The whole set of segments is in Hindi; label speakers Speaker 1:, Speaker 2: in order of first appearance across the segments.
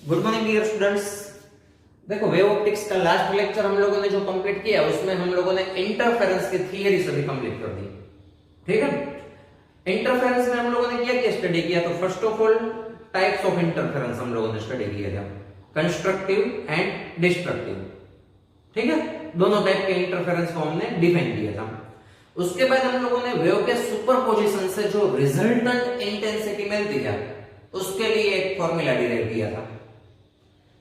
Speaker 1: Good morning dear students. देखो वेव ऑप्टिक्स का लास्ट लेक्चर हम लोगों ने जो कंप्लीट किया उसमें हम लोगों ने इंटरफेरेंस की थियरी सभी कंप्लीट कर दी। ठीक है, इंटरफेरेंस में हम लोगों ने क्या क्या स्टडी किया? तो first of all types of interference हम लोगों ने स्टडी किया था, कंस्ट्रक्टिव एंड डिस्ट्रक्टिव। ठीक है, दोनों टाइप के इंटरफेरेंस को हमने डिफाइन किया था। उसके बाद हम लोगों ने वेव के सुपरपोजिशन से जो रिजल्टेंट इंटेंसिटी मिलती है उसके लिए एक फॉर्मूला डिराइव किया था,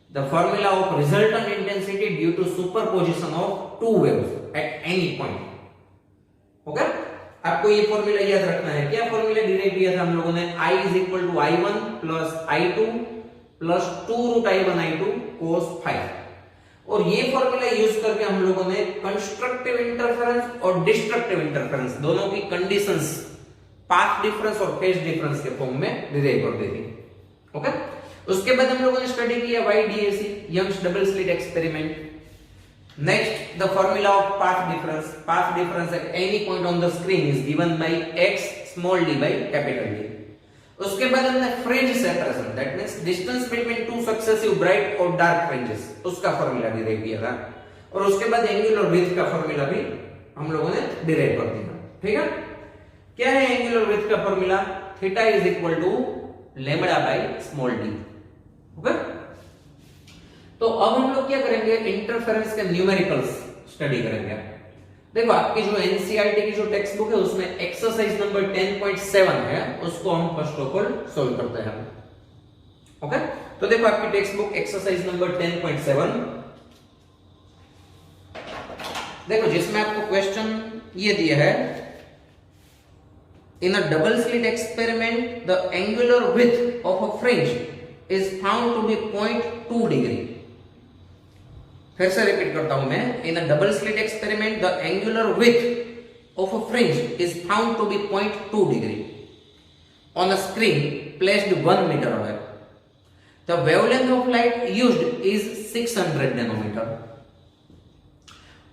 Speaker 1: the formula of resultant intensity due to superposition of two waves at any point। Okay, आपको ये फॉर्मूला याद रखना है। क्या फॉर्मूला डिराइव किया था हम लोगों ने? I is equal to I1 plus I2 plus 2 root I1 I2 cos phi। और ये फॉर्मूला यूज करके हम लोगों ने कंस्ट्रक्टिव इंटरफेरेंस और डिस्ट्रक्टिव इंटरफेरेंस दोनों की कंडीशंस पाथ डिफरेंस और फेज डिफरेंस के फॉर्म में डिराइव कर दी थी। ओके, उसके बाद हम लोगों ने स्टडी किया YDAC, Young's double slit experiment. Next the formula of path difference. Path difference at any point on the screen is given by x small d by capital D। उसके बाद हमने fringe separation, that means distance between two successive bright और डार्क फ्रिंजेस, उसका फॉर्मूला डिराइव किया था। और उसके बाद एंगुलर विड्थ का फॉर्मूला भी हम लोगों ने डिराइव कर दिया। ठीक है, क्या है एंगुलर विड्थ का formula? Theta is equal to lambda by small d। Okay, तो अब हम लोग क्या करेंगे? इंटरफेरेंस के न्यूमेरिकल्स स्टडी करेंगे। देखो आपकी जो एनसीईआरटी की जो टेक्स्ट बुक है उसमें एक्सरसाइज नंबर 10.7 है, उसको हम फर्स्ट ऑफ ऑल सॉल्व करते हैं। ओके, तो देखो आपकी टेक्स्ट बुक एक्सरसाइज नंबर 10.7 देखो, जिसमें आपको क्वेश्चन ये दिया है, in a double slit experiment the angular width of a fringe is found to be 0.2 degree। फिर से रिपीट करता हूं मैं, in a double slit experiment the angular width of a fringe is found to be 0.2 degree on a screen placed 1 meter away। The wavelength of light used is 600 nanometer।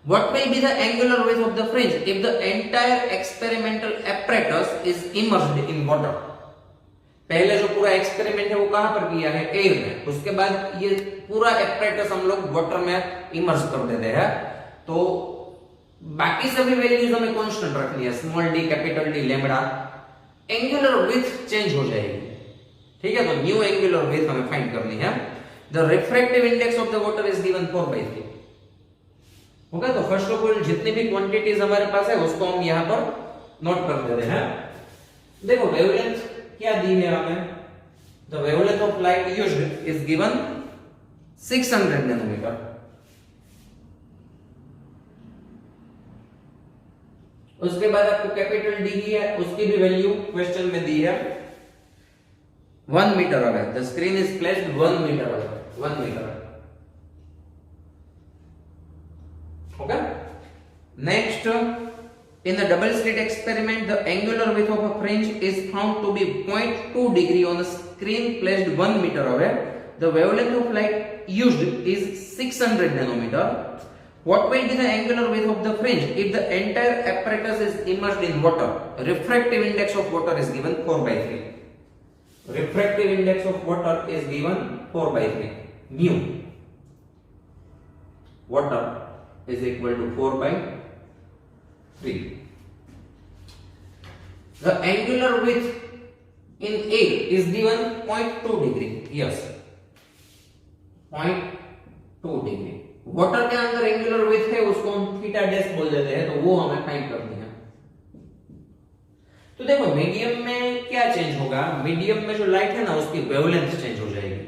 Speaker 1: What will be the angular width of the fringe if the entire experimental apparatus is immersed in water? पहले जो पूरा एक्सपेरिमेंट है वो कहां पर किया है? एयर में। उसके बाद ये पूरा एपरेटस हम लोग वाटर में इमर्स कर देते हैं, तो बाकी सभी वैल्यूज हमें कांस्टेंट रखनी है, small d, capital D, lambda. Angular width change हो जाएगी। ठीक है, तो न्यू एंगुलर विड्थ हमें फाइंड करनी है। The refractive index of the water is given 4/3। Okay, तो फर्स्ट ऑफ ऑल जितनी भी क्वांटिटीज हमारे पास है उसको हम यहां पर नोट कर देते हैं। देखो वेवलेंथ क्या दी है हमें? The wavelength of light used is given 600 nanometre. उसके बाद आपको कैपिटल D की है, उसकी भी वैल्यू क्वेश्चन में दी है 1 metre away. The screen is placed 1 metre away, 1 metre. Okay, next in the double slit experiment the angular width of a fringe is found to be 0.2 degree on a screen placed 1 meter away। The wavelength of light used is 600 nanometer। What will be the angular width of the fringe if the entire apparatus is immersed in water? Refractive index of water is given 4/3। Refractive index of water is given 4/3। mu water is equal to 4/3। The angular width in air is given 0.2 degree। yes, 0.2 degree। Water के अंदर एंगुलर विड्थ है उसको हम थीटा डैश बोल देते हैं, तो वो हमें फाइंड करनी है। तो देखो मीडियम में क्या चेंज होगा? मीडियम में जो लाइट है ना उसकी वेवलेंथ चेंज हो जाएगी।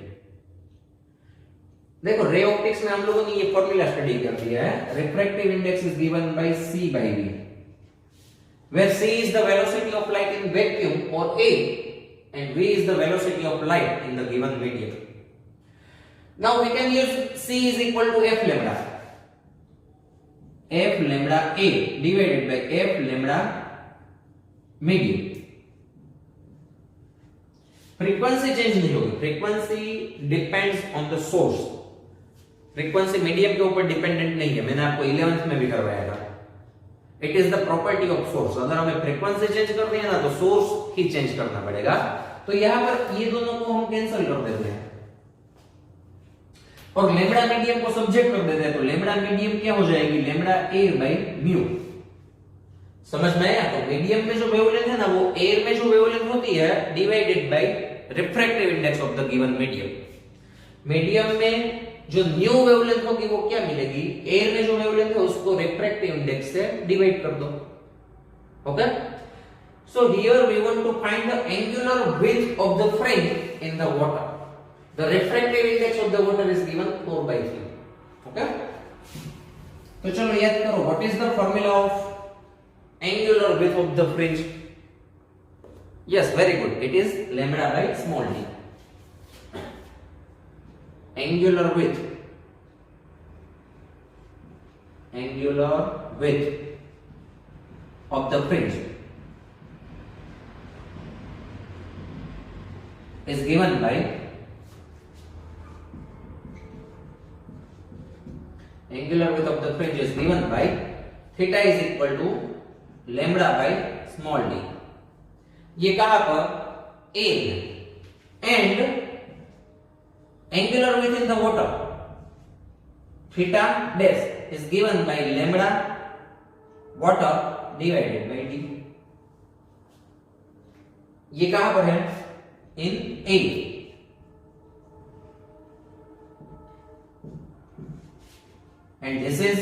Speaker 1: देखो रे ऑप्टिक्स में हम लोगों ने ये फॉर्मूला स्टडी कर दिया है। Refractive index is given bye C/V, where C is the velocity of light in vacuum or air and V is the velocity of light in the given medium। Now we can use C is equal to F lambda, F lambda A divided by F lambda medium। Frequency change नहीं होगी, frequency depends on the source. Frequency medium के ऊपर डिपेंडेंट नहीं है, मैंने आपको 11th में भी करवाया था। It is the property of source. अगर हमें फ्रीक्वेंसी चेंज करनी है ना तो सोर्स ही चेंज करना पड़ेगा। तो यहां पर ये दोनों को हम कैंसिल कर देते हैं। और लेमड़ा मीडियम को सब्जेक्ट कर देते हैं तो लेमड़ा मीडियम क्या हो जाएगी, लेमड़ा एयर बाय म्यू। समझ में आया? तो मीडियम में जो वेवलेंथ है ना वो एयर में जो वेवलेंथ होती है divided by refractive index of the given medium. Medium में जो न्यू वेवलेंथ होगी वो क्या मिलेगी, एयर में जो वेवलेंथ है उसको रिफ्रैक्टिव इंडेक्स से डिवाइड कर दो। Okay, so here we want to find the angular width of the fringe in the water. The refractive index of the water is given 4/3। Okay, तो चलो याद करो, what is the formula of angular width of the fringe? Yes, very good, it is lambda by small d. Angular width of the fringe is given by theta is equal to lambda by small d। ये कहां पर, A and angular width in the water theta dash is given bye lambda water divided by d। ये कहां पर है, इन A and this is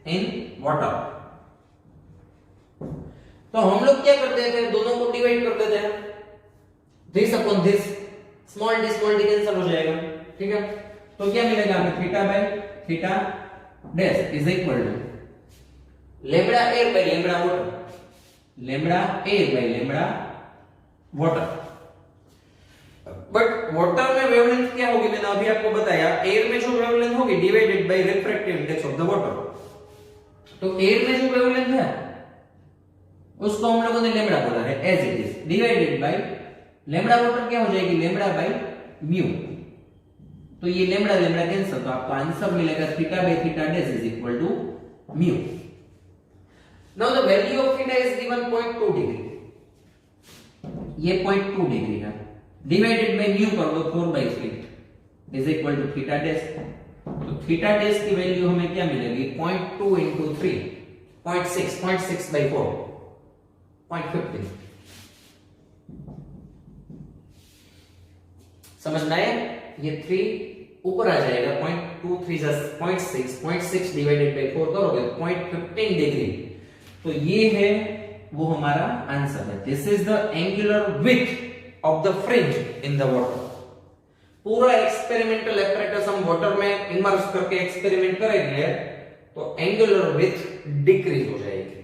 Speaker 1: in water. तो हम लोग क्या कर देते हैं, दोनों को डिवाइड कर देते हैं, this upon this, small d cancel हो जाएगा। ठीक है, तो क्या मिलेगा हमें, theta by theta dash is equal to lambda air by lambda water, lambda air by lambda water. But water में वेवलेंथ क्या होगी, मैंने अभी आपको बताया, एयर में जो वेवलेंथ होगी divided by refractive index of the water. तो एयर में जो वेवलेंथ है उसको हम लोगों ने लैम्बडा बोला है, as it is, divided by lambda water क्या हो जाएगी, लैम्बडा बाय म्यू। तो ये लैम्बडा लैम्बडा कैंसिल, तो आपको आंसर मिलेगा theta by theta dash is equal to mu. Now the value of theta is given 0.2 degree, ये 0.2 डिग्री है, डिवाइडेड बाय म्यू कर दो 4/3 is equal to theta dash. तो थीटा डैश की वैल्यू हमें क्या मिलेगी, 0.2 into 3 0.6/4 0.15। समझ में आया? ये 3 ऊपर आ जाएगा, 0.23 0.6 डिवाइडेड बाय 4 करोगे 0.15 डिग्री। तो ये है वो हमारा आंसर है। This is the angular width of the fringe in the water. पूरा एक्सपेरिमेंटल एपरेटस हम वाटर में इमर्स करके एक्सपेरिमेंट करेंगे तो एंगुलर विड्थ डिक्रीज हो जाएगी।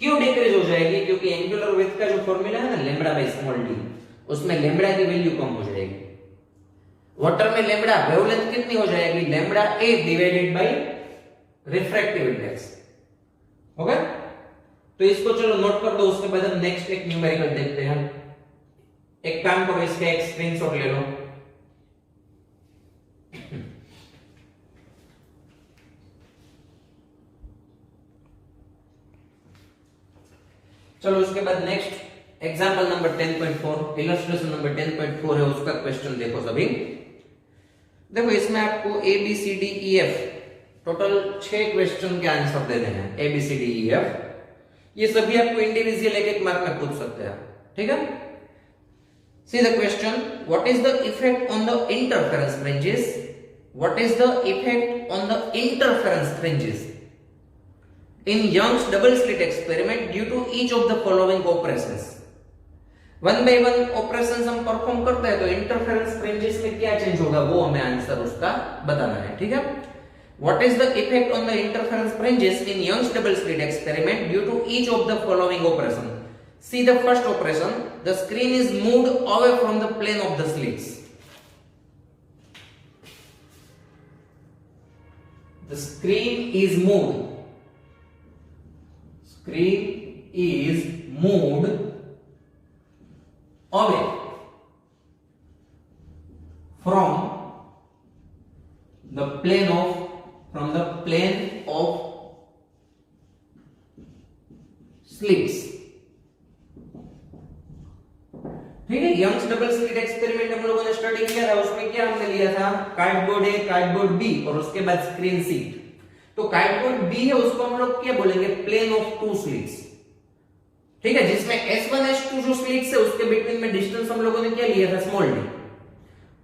Speaker 1: क्यों डिक्रीज हो जाएगी? क्योंकि एंगुलर विड्थ का जो फॉर्मूला है ना, लैम्बडा बाय स्मॉल डी, उसमें लैम्बडा की वैल्यू कम हो जाएगी। वाटर में लैम्बडा वेवलेंथ कितनी हो जाएगी, lambda A divided by refractive index. Okay, तो इसको चलो नोट कर दो, उसके बाद हम नेक्स्ट एक न्यूमेरिकल देखते हैं। एक काम करो, इसका एक स्क्रीनशॉट ले लो। चलो उसके बाद next example number 10.4, illustration number 10.4 है, उसका क्वेश्चन देखो सभी। देखो इसमें आपको A B C D E F total 6 question के आंसर देने हैं, A B C D E F. ये सभी आपको इंडिविजुअल एक मार्क में पूछ सकते हैं। ठीक है, see the question, what is the effect on the interference fringes, what is the effect on the interference fringes in Young's double slit experiment due to each of the following operations। 1 by 1 operations हम परफॉर्म करते हैं तो इंटरफेरेंस फ्रिंजेस में क्या चेंज होगा वो हमें आंसर उसका बताना है। ठीक है, what is the effect on the interference fringes in Young's double slit experiment due to each of the following operation। See the first operation, the screen is moved away from the plane of the slits। The screen is moved away from the plane of slits। ठीक है, यंग्स डबल स्लिट एक्सपेरिमेंट हम लोगों ने स्टडी किया था, उसमें क्या हमने लिया था, कार्डबोर्ड ए, कार्डबोर्ड बी और उसके बाद स्क्रीन सीट। तो कार्डबोर्ड बी है उसको हम लोग क्या बोलेंगे, प्लेन ऑफ टू स्लिट्स, ठीक है, जिसमें S1 S2 जो स्लिट्स है उसके बिटवीन में डिस्टेंस हम लोगों ने क्या लिया था, स्मॉल डी।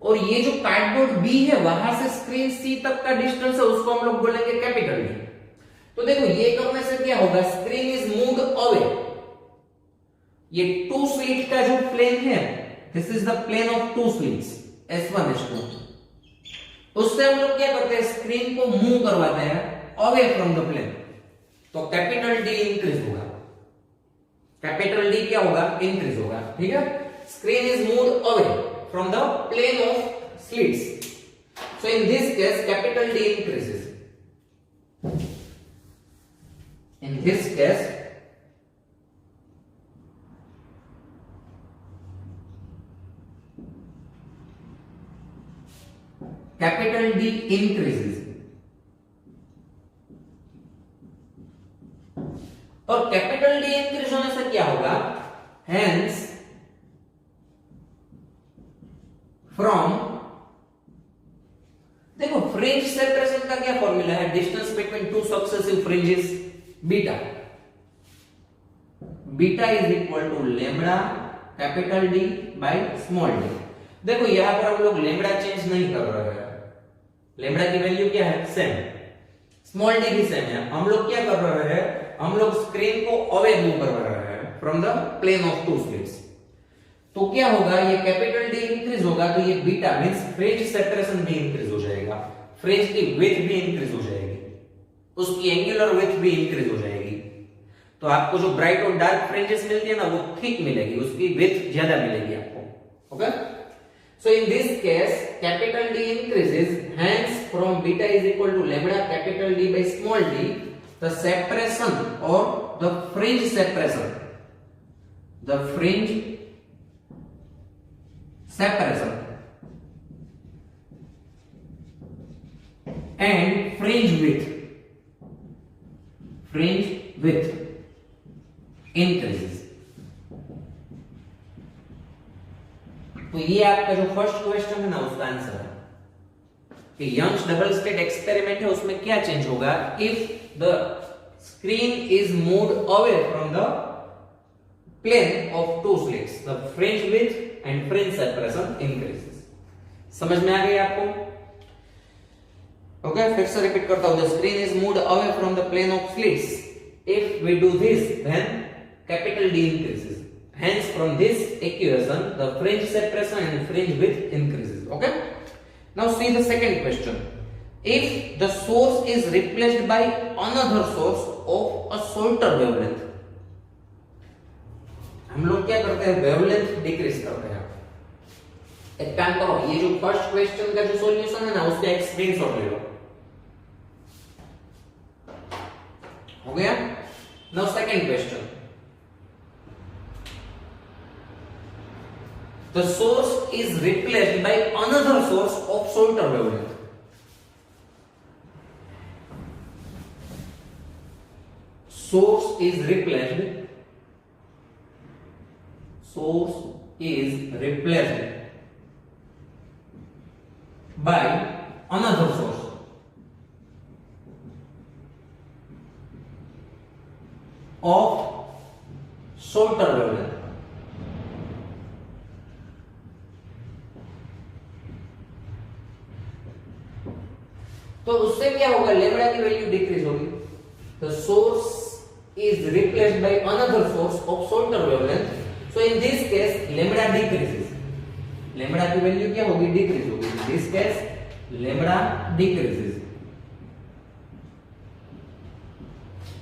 Speaker 1: और ये जो कार्डबोर्ड बी है वहां से स्क्रीन सी तक का डिस्टेंस है उसको हम लोग बोलेंगे कैपिटल डी। तो देखो ये करने से क्या होगा, स्क्रीन इज मूव्ड अवे, ये टू स्लिट का जो प्लेन है, this is the plane of two slits S1 S2, उससे हम लोग क्या करते हैं, स्क्रीन को मूव करवाते हैं अवे फ्रॉम द प्लेन, तो कैपिटल डी इंक्रीज होगा, कैपिटल डी क्या होगा, इंक्रीज होगा, ठीक है। Screen is moved away from the plane of slits, so in this case capital D increases, in this case capital D increases, और कैपिटल डी इंक्रीज होने से क्या होगा, hence from, देखो फ्रिंज सेपरेशन का क्या फॉर्मूला है, distance between two successive fringes, beta, beta is equal to lambda capital D by small D. देखो यहां पर हम लोग लेमड़ा चेंज नहीं कर रहे हैं, लेमड़ा की वैल्यू क्या है, सेम, स्मॉल डी भी सेम है, हम लोग क्या कर रहे हैं, हम लोग स्क्रीन को अवे मूव कर रहे हैं from the plane of two slits. तो क्या होगा, ये कैपिटल डी इंक्रीज होगा तो ये बीटा मींस फ्रिंज सेपरेशन भी इंक्रीज हो जाएगा, फ्रिंज की विड्थ भी इंक्रीज हो जाएगी, उसकी एंगुलर विड्थ भी इंक्रीज हो जाएगी, तो आपको जो ब्राइट और डार्क फ्रिंजेस मिलती है ना वो थिक मिलेगी, उसकी विड्थ ज्यादा मिलेगी आपको, okay. So in this case capital D increases, hence from beta is equal to lambda capital D by small d, the separation or the fringe separation, the fringe separation and fringe width, fringe width increases। तो ये आपका जो फर्स्ट क्वेश्चन है ना उसका आंसर है कि यंग्स डबल स्लिट एक्सपेरिमेंट है उसमें क्या चेंज होगा, if the screen is moved away from the plane of two slits, the fringe width and fringe separation increases. समझ में आ गई आपको, ओके। फिर से रिपीट करता हूं, the screen is moved away from the plane of slits, if we do this then capital D increases, hence from this equation the fringe separation and fringe width increases, okay. Now see the second question, if the source is replaced by another source of a shorter wavelength, हम लोग क्या करते हैं, वेवलेंथ डिक्रीज करते हैं। एक काम करो, ये जो फर्स्ट क्वेश्चन का जो सॉल्यूशन है ना उसका एक स्क्रीनशॉट ले लो, हो गया। Now second question, the source is replaced by another source of shorter wavelength, source is replaced by another source of shorter wavelength, तो उससे क्या होगा, लेमड़ा की वैल्यू डिक्रीज होगी, the source is replaced by another source of shorter wavelength, so in this case lambda decreases, lambda की वैल्यू क्या होगी, डिक्रीज होगी, in this case lambda decreases।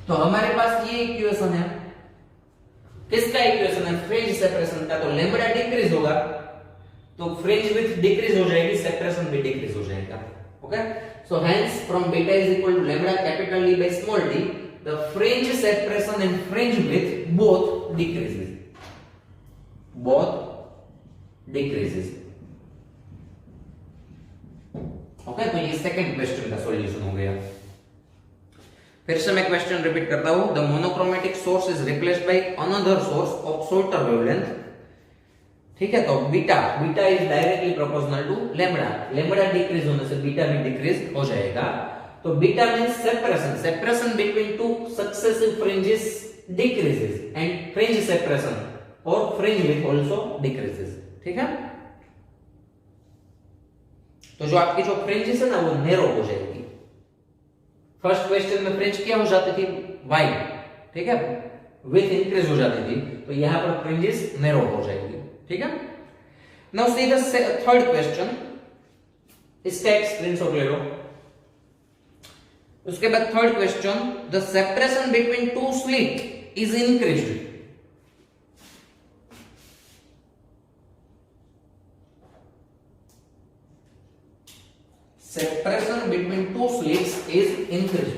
Speaker 1: तो हमारे पास ये इक्वेशन है, किसका इक्वेशन है, फ्रिंज सेपरेशन का, तो लैम्बडा डिक्रीज होगा तो फ्रिंज विड्थ डिक्रीज हो जाएगी, सेपरेशन भी डिक्रीज हो जाएगा, okay. So hence from beta is equal to lambda capital D by small d, the fringe separation and fringe width both decreases, okay. तो ये सेकंड क्वेश्चन का सॉल्यूशन हो गया। फिर से मैं क्वेश्चन रिपीट करता हूं, the monochromatic source is replaced by another source of shorter wavelength, ठीक है, तो beta is directly proportional to lambda, lambda decrease होने से बीटा भी डिक्रीज हो जाएगा। तो beta means separation between two successive fringes decreases and fringe separation और फ्रिंज विड्थ आल्सो डिक्रीजेस। ठीक है, तो जो आपकी जो फ्रिंजेस है ना वो नैरो हो जाएगी। फर्स्ट क्वेश्चन में फ्रिंज क्या हो जाती थी, वाइड, ठीक है, विड्थ इंक्रीज हो जाती थी, तो यहां पर फ्रिंजेस नैरो हो जाएगी। ठीक है, now see the third question, इसका एक स्क्रीनशॉट ले लो। उसके बाद third question, the separation between to slit is increased. Separation between two slits is increased.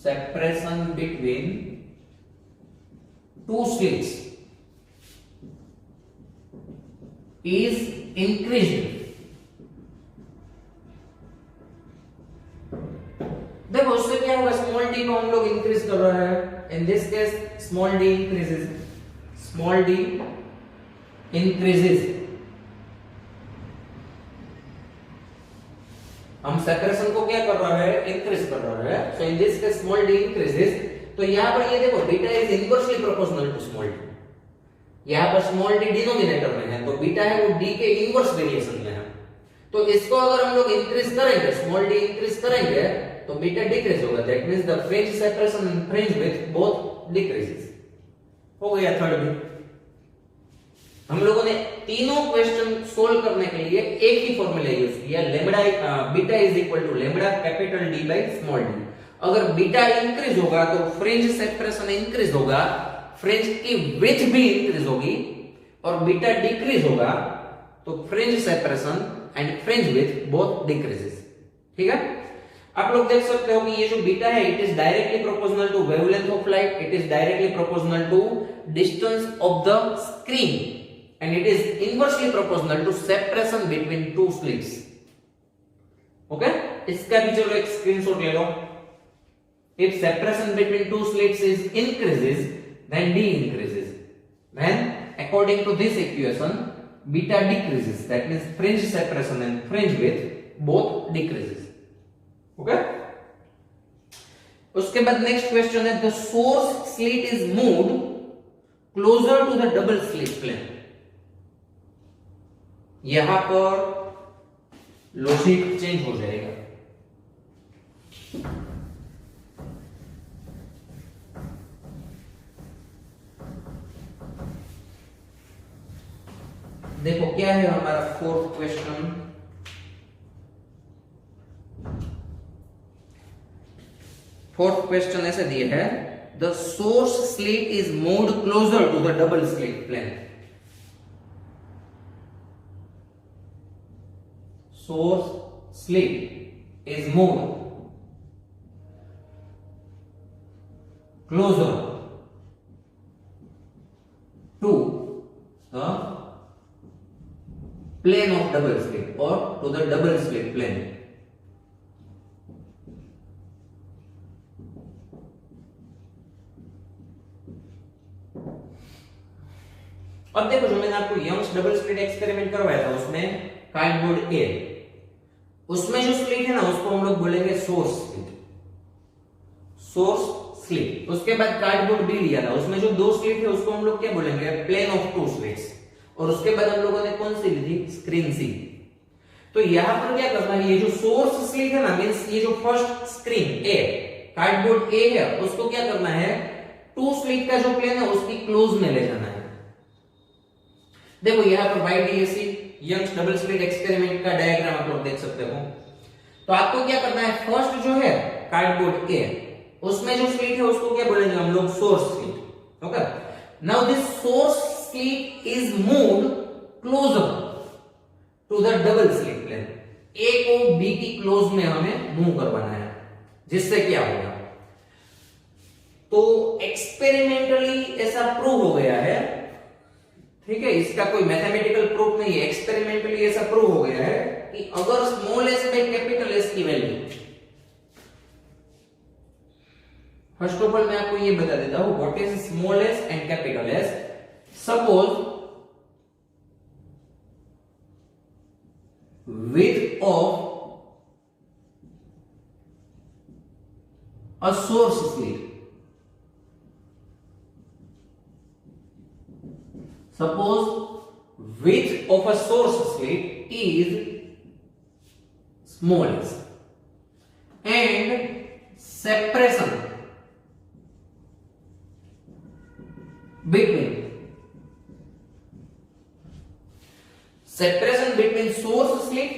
Speaker 1: Separation between two slits is increased. देखो उससे क्या होगा, स्मॉल डी को हम लोग इंक्रीज कर रहे हैं, in this case small d increases, small d increases. हम सेपरेशन को क्या कर रहा है, इंक्रीज कर रहा है, so in this case small d increases. तो यहां पर ये देखो beta is inversely proportional to small d, यहां पर स्मॉल डी डिनोमिनेटर में है, तो बीटा है वो डी के इनवर्स वेरिएशन में है। तो इसको अगर हम लोग इंक्रीज करेंगे, स्मॉल डी इंक्रीज करेंगे, तो बीटा डिक्रीज होगा, that means the fringe separation and fringe width both decreases. हो गया थर्ड भी। हम लोगों ने तीनों क्वेश्चन सोल्व करने के लिए एक ही फॉर्मूला यूज किया, lambda beta is equal to lambda capital D by small d. अगर बीटा इंक्रीज होगा तो फ्रिंज सेपरेशन इंक्रीज होगा, फ्रिंज की विड्थ भी इंक्रीज होगी, और बीटा डिक्रीज होगा तो fringe separation and fringe width both decreases. ठीक है, आप लोग देख सकते हो कि ये जो बीटा है it is directly proportional to wavelength of light, it is directly proportional to distance of the screen, and it is inversely proportional to separation between two slits. Okay, इसका भी चलो एक स्क्रीनशॉट ले लो। If separation between two slits is increases then d increases, then according to this equation beta decreases, that means fringe separation and fringe width both decreases. Okay, उसके बाद नेक्स्ट क्वेश्चन है, the source slit is moved closer to the double slit plane. यहां पर लॉजिक चेंज हो जाएगा। देखो क्या है हमारा फोर्थ क्वेश्चन, फोर्थ क्वेश्चन ऐसे दिए है, the source slit is moved closer to the double slit plane. Source slit is moved closer to the plane of double slit or to the double slit plane. अब देखो जो मैंने आपको यंग्स डबल स्लिट एक्सपेरिमेंट करवाया था उसमें कार्डबोर्ड ए, उसमें जो स्लिट है ना उसको हम लोग बोलेंगे सोर्स स्लिट, सोर्स स्लिट। उसके बाद कार्डबोर्ड बी लिया था, उसमें जो दो स्लिट है उसको हम लोग क्या बोलेंगे, प्लेन ऑफ टू स्लिट्स। और उसके बाद हम लोगों ने कौन सी ली थी, स्क्रीन सी। तो यहां पर क्या करना है, ये जो सोर्स स्लिट है ना, मींस ये जो फर्स्ट स्क्रीन ए, कार्डबोर्ड ए है, उसको क्या करना है, टू स्लिट का जो प्लेन है उसकी क्लोज में ले जाना है। देखो यहां पर YDAC Young's double slit experiment का डायग्राम आप लोग देख सकते हो। तो आपको क्या करना है, फर्स्ट जो है कार्डबोर्ड ए, उसमें जो स्लिट है उसको क्या बोलेंगे हम लोग, source slit. Okay, now this source slit is moved closer to the double slit plane. A को बी की क्लोज में हमें मूव करवाना है, जिससे क्या होगा, तो एक्सपेरिमेंटली ऐसा प्रूव हो गया है, ठीक है, इसका कोई मैथमेटिकल प्रूफ नहीं है, एक्सपेरिमेंटली ऐसा प्रूव हो गया है कि अगर small s by capital S की वैल्यू फर्स्ट ऑफ ऑल मैं आपको ये बता देता हूं what is small s and capital S. Suppose width of a source slit. Suppose width of a source slit is smallest and separation between source slit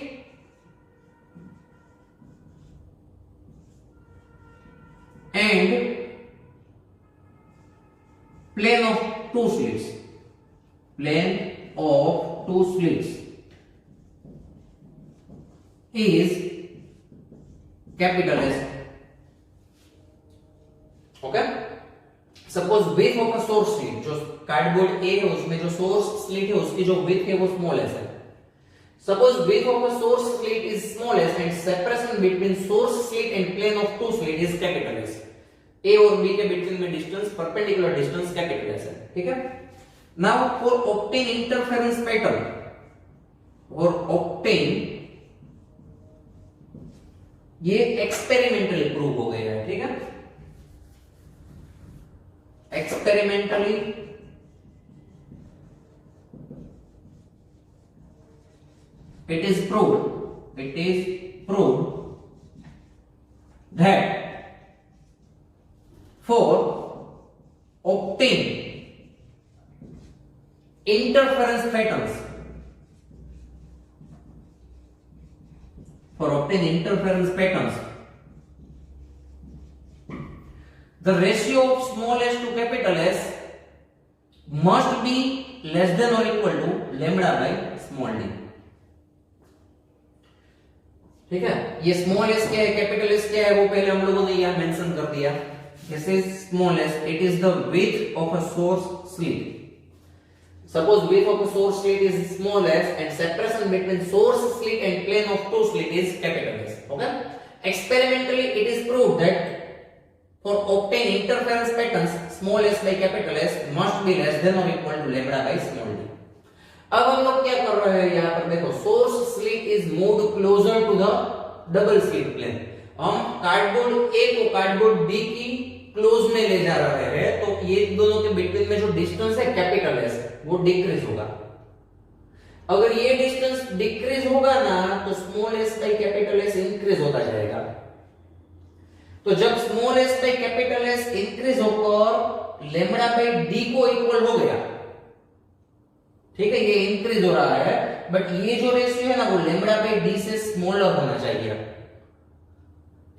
Speaker 1: and plane of two slits is capital S. Okay, suppose width of a source slit, जो कार्डबोर्ड ए है उसमें जो सोर्स स्लिट है उसकी जो विड्थ है वो स्मॉल एस है. Suppose width of a source slit is smallest and separation between source slit and plane of two slit is capital S. A और B के बीच में distance perpendicular distance capital S है. ठीक है. Now for obtain interference pattern or obtain, ये एक्सपेरिमेंटली प्रूव हो गया है. ठीक है. Experimentally it is proved that for obtain interference patterns, the ratio of small s to capital S must be less than or equal to lambda by small d. ठीक है. ये स्मॉल एस क्या है, कैपिटल एस क्या है, वो पहले हम लोगों ने यहां मेंशन कर दिया. This is small s, it is the width of a source slit. Suppose width of a source slit is small s and separation between source slit and plane of two slit is capital S. Okay. Experimentally it is proved that for obtain interference patterns small s by capital S must be less than or equal to lambda by small d. अब हम लोग क्या कर रहे हैं, यहां पर देखो source slit is moved closer to the double slit plane. हम कार्डबोर्ड ए को कार्डबोर्ड बी की क्लोज में ले जा रहे हैं, तो ये दोनों के बीच में जो डिस्टेंस है कैपिटल एस वो डिक्रीज होगा. अगर ये डिस्टेंस डिक्रीज होगा ना तो small s by capital S increase होता जाएगा. तो जब small s by capital S increase होकर लैम्बडा बाय डी को इक्वल हो गया, ठीक है, ये इंक्रीज हो रहा है, बट ये जो रेशियो है ना वो लैम्बडा बाय डी से स्मॉलर होना चाहिए.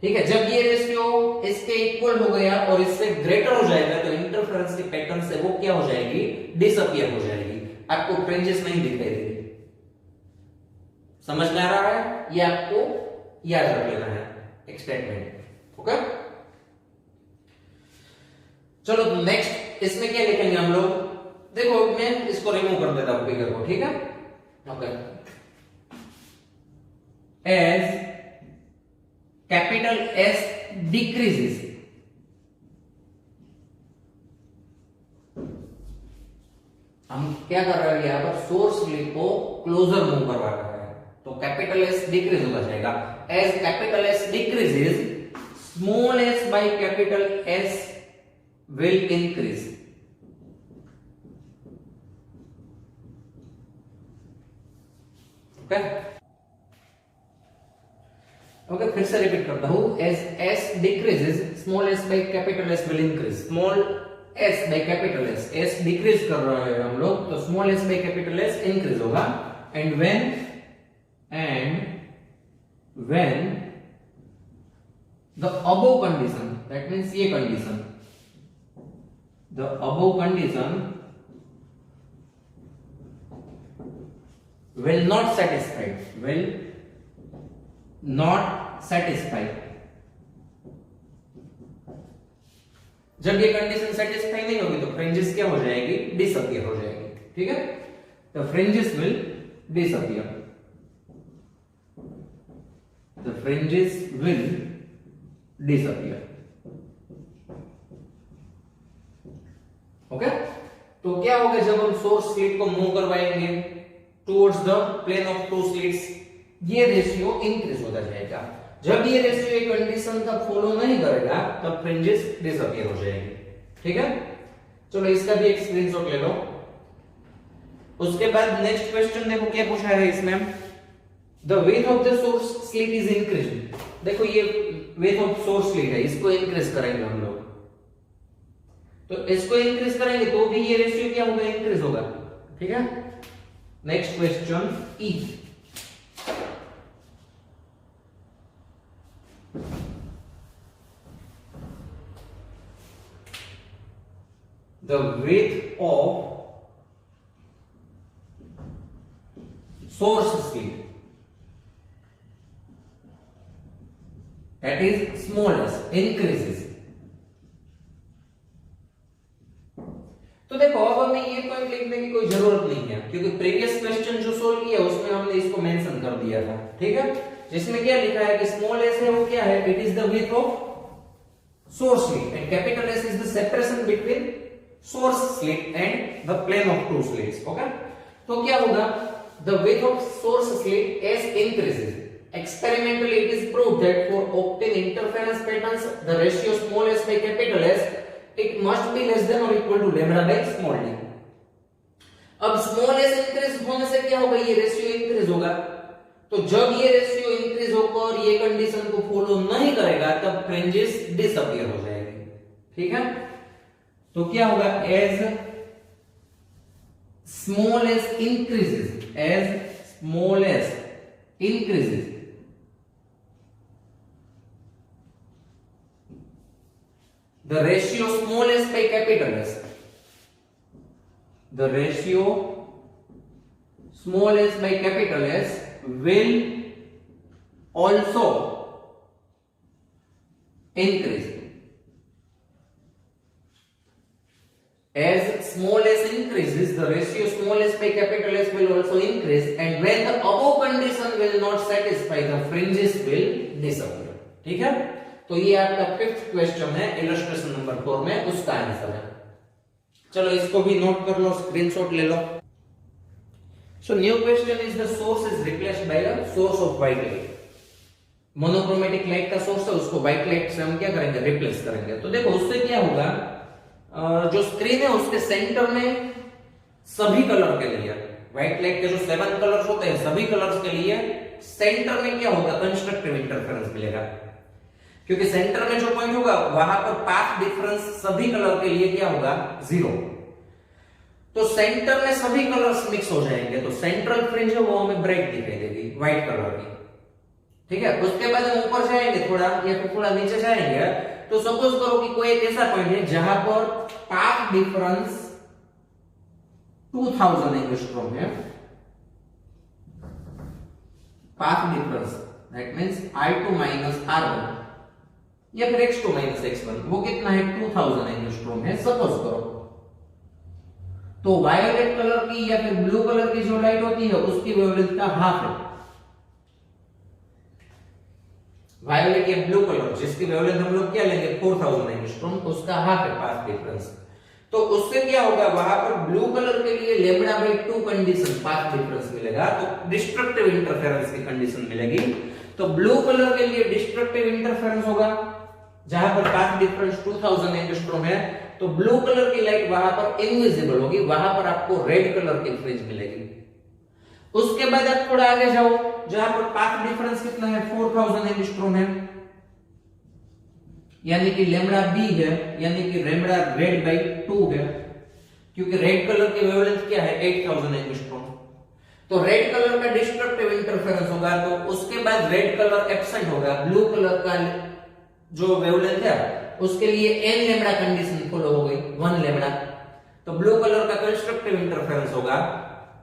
Speaker 1: ठीक है. जब ये रेशियो इसके इक्वल हो गया और इससे ग्रेटर हो जाएगा तो इंटरफेरेंस के पैटर्न से वो क्या हो जाएगी, डिसअपीयर हो जाएगी. आपको फ्रिंजेस नहीं दिखाई देगी. समझ में आ रहा है? ये आपको याद रख लेना है एक स्टेटमेंट. ओके. चलो तो नेक्स्ट इसमें क्या लिखेंगे हम लोग, देखो मैं इसको रिमूव कर देता हूं फिगर को. ठीक है. Okay. As capital S decreases, हम क्या कर रहे हैं यहां पर सोर्स स्लिट को क्लोजर मूव करवा रहे हैं, तो कैपिटल एस डिक्रीज होता जाएगा. As capital S decreases small s by capital S will increase. Okay. Okay, फिर से रिपीट करता हूं. As S decreases small s by capital S will increase. Small s by capital S, S decrease कर रहे हैं हम लोग, तो small s by capital S increase होगा. And when the above condition, that means ये condition, the above condition will not satisfy. जब ये कंडीशन सेटिस्फाई नहीं होगी तो फ्रिंजेस क्या हो जाएगी, डिसअपीयर हो जाएगी. ठीक है. तो फ्रिंजेस विल डिसअपीयर. ओके, तो क्या होगा जब हम सोर्स स्लिट को मूव करवाएंगे towards the plane of two slits, ये रेशियो इंक्रीज होता जाएगा। जब ये रेशियो एक कंडीशन का फॉलो नहीं करेगा तब फ्रिंजेस डिसअपीयर हो जाएंगे। ठीक है, चलो इसका भी एक स्क्रीनशॉट ले लो। उसके बाद नेक्स्ट क्वेश्चन देखो क्या पूछा है इसमें, the width of the source slit is increasing. देखो ये विड्थ ऑफ सोर्स स्लिट है, इसको इंक्रीज करेंगे हम लोग, तो इसको इंक्रीज करेंगे तो भी ये रेशियो क्या होगा, इंक्रीज होगा। ठीक है, next question E, the width of source slit, that is smallest, increases। तो देखो अब हमें ये पॉइंट लिखने की कोई जरूरत नहीं है क्योंकि प्रीवियस क्वेश्चन जो सोल्व किया उसमें हमने इसको मेंशन कर दिया था। ठीक है, जिसमें क्या लिखा है कि स्मॉल एस है वो क्या है, it is the width of source slit and capital S is the separation between source slit and the plane of two slits। Okay, तो क्या होगा, the width of source slit as increases, experimentally it is proved that for obtain interference patterns the ratio small s by capital S it must be less than or equal to lambda by small d। अब small s इंक्रीज होने से क्या होगा, ये रेशियो इंक्रीज होगा, तो जब ये रेशियो इंक्रीज होकर ये कंडीशन को फॉलो नहीं करेगा तब फ्रिंजेस डिसअपीयर हो जाएंगे। ठीक है, तो क्या होगा, as small s increases, as small s increases the ratio small s by capital S, the ratio small s by capital S will also increase। As small s increases, the ratio small s by capital S will also increase, and when the above condition will not satisfy, the fringes will disappear। ठीक है, तो ये आपका फिफ्थ क्वेश्चन है इलस्ट्रेशन नंबर 4 में, उसका आंसर है। चलो इसको भी नोट कर लो, स्क्रीनशॉट ले लो। So new question is the source is replaced by a source of white light. Monochromatic light का सोर्स है, उसको व्हाइट लाइट से हम क्या करेंगे, रिप्लेस करेंगे। तो देखो उससे क्या होगा, जो स्क्रीन है उसके सेंटर में सभी कलर के लिए, व्हाइट लाइट के जो 7 कलर्स होते हैं सभी कलर्स के लिए सेंटर में क्या होगा, कंस्ट्रक्टिव इंटरफेरेंस मिलेगा, क्योंकि सेंटर में जो पॉइंट होगा वहां पर पाथ डिफरेंस सभी कलर के लिए क्या होगा, 0। तो सेंटर में सभी कलर्स मिक्स हो जाएंगे, तो सेंट्रल फ्रिंज है वो हमें ब्राइट दिखाई देगी व्हाइट कलर की। ठीक है, उसके बाद हम ऊपर जाएंगे थोड़ा या फिर थोड़ा नीचे जाएंगे, तो सपोज करो कि कोई एक ऐसा पॉइंट है जहां पर पाथ डिफरेंस 2000 एंगस्ट्रॉम है, path difference that means I2 minus R1 या फिर X2 माइनस X1 वो कितना है, 2000 एंगस्ट्रॉम है सपोज करो। तो वायोलेट कलर की या फिर ब्लू कलर की जो लाइट होती है उसकी वेवलेंथ का हाफ है, वायोलेट या ब्लू कलर जिसकी वेवलेंथ हम लोग क्या लेंगे, 4000 एंगस्ट्रॉम, उसका हाफ है पाथ डिफरेंस। तो उससे क्या होगा, वहां पर ब्लू कलर के लिए lambda by 2 condition path difference मिलेगा, तो डिस्ट्रक्टिव इंटरफेरेंस की कंडीशन मिलेगी। तो ब्लू कलर के लिए डिस्ट्रक्टिव इंटरफेरेंस होगा जहां पर पाथ डिफरेंस 2000 एंगस्ट्रॉम है, तो ब्लू कलर की लाइट वहां पर इनविजिबल होगी, वहां पर आपको रेड कलर की फ्रिंज मिलेगी। उसके बाद आप थोड़ा आगे जाओ जहां पर पाथ डिफरेंस कितना है, 4000 एंगस्ट्रॉम है, यानी कि लैम्डा बी है, यानी कि लैम्डा रेड बाय 2 है, क्योंकि रेड कलर की वेवलेंथ क्या है, 8000 एंगस्ट्रॉम। तो रेड कलर का डिस्ट्रक्टिव इंटरफेरेंस होगा, तो उसके बाद रेड कलर एब्सेंट होगा, ब्लू कलर का जो वेवलेंथ है उसके लिए n लैम्डा कंडीशन फॉलो हो गई, 1 लैम्डा, तो ब्लू कलर का कंस्ट्रक्टिव इंटरफेरेंस होगा।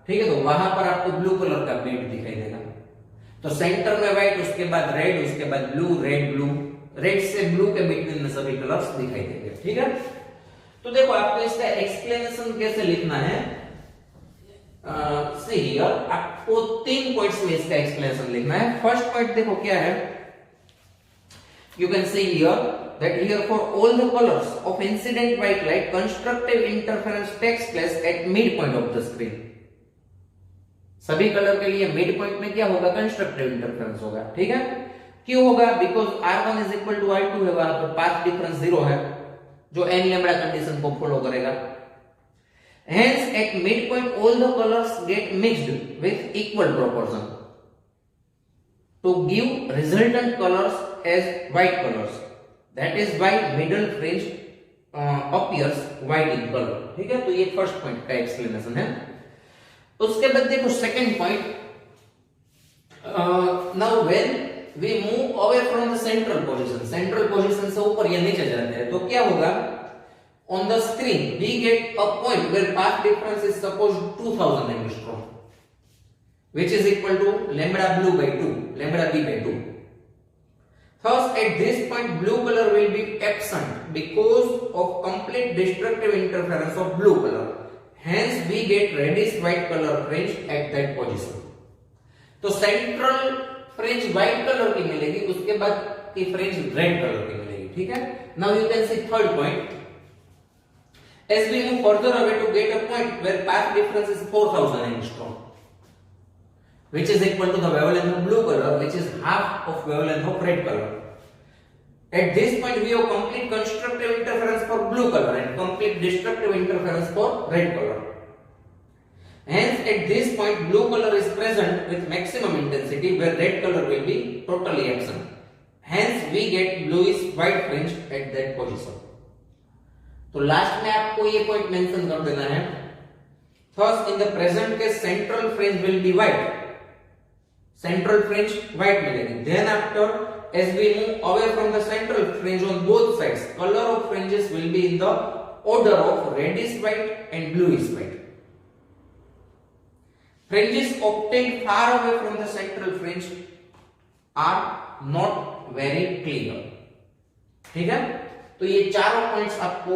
Speaker 1: ठीक है, तो वहां पर आपको ब्लू कलर का बेट दिखाई देगा, तो सेंटर में व्हाइट, उसके बाद रेड, उसके बाद ब्लू, रेड ब्लू, रेड से ब्लू के बिटवीन में सभी कलर्स दिखाई देंगे। ठीक है, तो देखो आपको इसका एक्सप्लेनेशन कैसे लिखना है, सी हियर आपको 3 पॉइंट्स में इसका एक्सप्लेनेशन लिखना है। फर्स्ट पॉइंट देखो क्या है, you can see here that here for all the colors of incident white light, constructive interference takes place at midpoint of the screen. सभी कलर के लिए मिड पॉइंट में क्या होगा? कंस्ट्रक्टिव इंटरफेरेंस होगा। ठीक है, क्यों होगा? Because R1 is equal to R2 है, वहां पर पाथ डिफरेंस 0 है, जो n लैम्बडा कंडीशन को फॉलो करेगा। Hence at midpoint all the colors get mixed with equal proportion to give resultant colors as white colors. That is why middle fringe appears white in color. ठीक है, तो ये फर्स्ट पॉइंट का एक्सप्लेनेशन है। उसके बाद देखो second point, now when we move away from the central position, central position से ऊपर या नीचे जाते हैं तो क्या होगा? On the screen we get a point where path difference is supposed 2000 angstrom, which is equal to lambda blue by 2, lambda b by 2. Thus at this point blue color will be absent because of complete destructive interference of blue color. Hence we get reddish white color fringe at that position. तो सेंट्रल फ्रिंज व्हाइट कलर की मिलेगी, उसके बाद की फ्रिंज रेड कलर की मिलेगी। ठीक है, now you can see third point, as we move further away to get a point where path difference is 4000 angstrom, which is equal to the wavelength of blue color, which is half of wavelength of red color. At this point we have complete constructive interference for blue color and complete destructive interference for red color. Hence at this point blue color is present with maximum intensity where red color will be totally absent. Hence we get bluish white fringe at that position. तो लास्ट में आपको ये पॉइंट मेंशन कर देना है। First in the present case central fringe will be white, central fringe white मिलेगी। Then after as we move away from the central fringe on both sides, colour of fringes will be in the order of reddish white and bluish white. Fringes obtained far away from the central fringe are not very clear। ठीक है, तो ये चारों पॉइंट्स आपको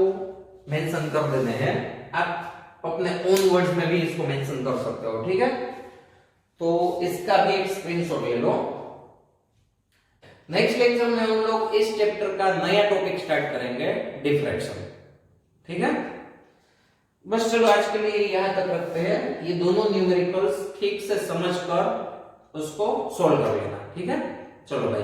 Speaker 1: मेंशन कर देने हैं, आप अपने ओन वर्ड्स में भी इसको मेंशन कर सकते हो। ठीक है, तो इसका भी एक स्क्रीनशॉट ले लो। नेक्स्ट लेक्चर में हम लोग इस चैप्टर का नया टॉपिक स्टार्ट करेंगे, डिफ्रैक्शन। ठीक है, बस चलो आज के लिए यहां तक रखते हैं। ये दोनों न्यूमेरिकल्स ठीक से समझकर उसको सॉल्व कर लेना। ठीक है, चलो भाई।